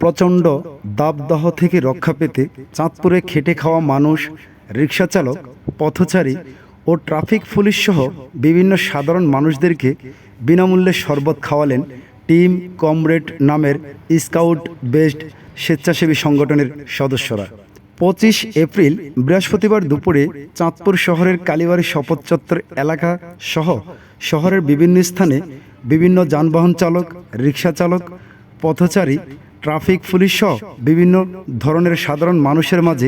প্রচণ্ড দাবদাহ থেকে রক্ষা পেতে চাঁদপুরে খেটে খাওয়া মানুষ, রিকশা চালক, পথচারী ও ট্রাফিক পুলিশ সহ বিভিন্ন সাধারণ মানুষদেরকে বিনামূল্যে শরবত খাওয়ালেন টিম কমরেড নামের স্কাউট বেসড স্বেচ্ছাসেবী সংগঠনের সদস্যরা। 25 এপ্রিল বৃহস্পতিবার দুপুরে চাঁদপুর শহরের কালীবাড়ি শপথ চত্বর এলাকা সহ শহরের বিভিন্ন স্থানে বিভিন্ন যানবাহন চালক, রিকশা চালক, পথচারী, ট্রাফিক পুলিশ সহ বিভিন্ন ধরনের সাধারণ মানুষের মাঝে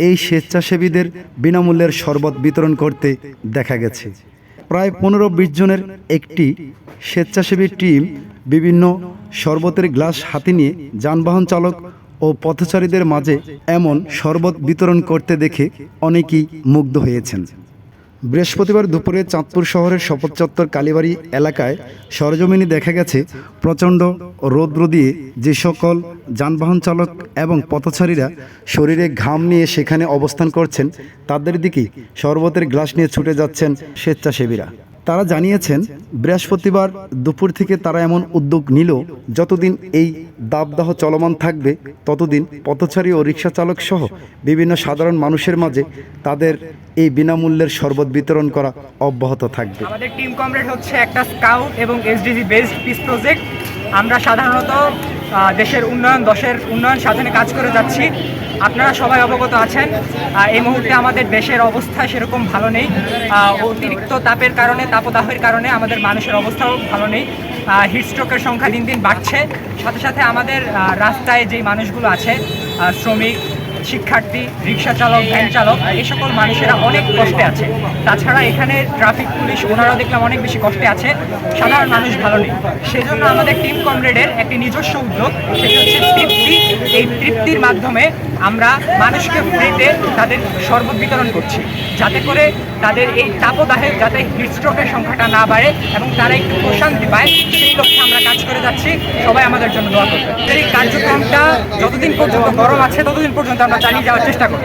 এই স্বেচ্ছাসেবীদের বিনামূল্যের শরবত বিতরণ করতে দেখা গেছে। প্রায় 15-20 জনের একটি স্বেচ্ছাসেবী টিম বিভিন্ন শরবতের গ্লাস হাতে নিয়ে যানবাহন চালক ও পথচারীদের মাঝে এমন শরবত বিতরণ করতে দেখে অনেকেই মুগ্ধ হয়েছেন। বৃহস্পতিবার দুপুরে চাঁদপুর শহরের শপথ চত্বর কালীবাড়ি এলাকায় সরজমিনে দেখা গেছে প্রচণ্ড রৌদ্র দিয়ে যে সকল যানবাহন চালক এবং পথচারীরা শরীরে ঘাম নিয়ে সেখানে অবস্থান করছেন, তাদের দিকে শরবতের গ্লাস নিয়ে ছুটে যাচ্ছেন স্বেচ্ছাসেবীরা। তারা জানিয়েছেন, বৃহস্পতিবার দুপুর থেকে তারা এমন উদ্যোগ নিল, যতদিন এই দাবদাহ চলমান থাকবে ততদিন পথচারী ও রিকশা চালক সহ বিভিন্ন সাধারণ মানুষের মাঝে তাদের এই বিনামূল্যের শরবত বিতরণ করা অব্যাহত থাকবে। আমাদের টিম কমরেড হচ্ছে একটা স্কাউট এবং এসডিজি বেসড পিস প্রজেক্ট। আমরা সাধারণত দেশের উন্নয়ন সাধনে কাজ করে যাচ্ছি। আপনারা সবাই অবগত আছেন, এই মুহূর্তে আমাদের দেশের অবস্থা সেরকম ভালো নেই। অতিরিক্ত তাপের কারণে, তাপদাহের কারণে আমাদের মানুষের অবস্থাও ভালো নেই। হিটস্ট্রোকের সংখ্যা দিন দিন বাড়ছে। সাথে সাথে আমাদের রাস্তায় যেই মানুষগুলো আছে, শ্রমিক, শিক্ষার্থী, রিকশা চালক, ভ্যান চালক, এই সকল মানুষেরা অনেক কষ্টে আছে। তাছাড়া এখানে ট্রাফিক পুলিশ, ওনারাও দেখলাম অনেক বেশি কষ্টে আছে। সাধারণ মানুষ ভালো নেই। সেজন্য আমাদের টিম কমরেডের একটি নিজস্ব উদ্যোগ, সেটি হচ্ছে তৃপ্তি। এই তৃপ্তির মাধ্যমে আমরা মানুষকে ফ্রিতে তাদের শরবত বিতরণ করছি, যাতে করে তাদের এই তাপদাহের যাতে হিটস্ট্রোকের সংখ্যাটা না বাড়ে এবং তারা একটু প্রশান্তি পায়, সেই লক্ষ্যে আমরা কাজ করে যাচ্ছি। সবাই আমাদের জন্য দোয়া করবেন। এই কার্যক্রমটা যতদিন পর্যন্ত গরম আছে ততদিন পর্যন্ত আমরা চালিয়ে যাওয়ার চেষ্টা করব।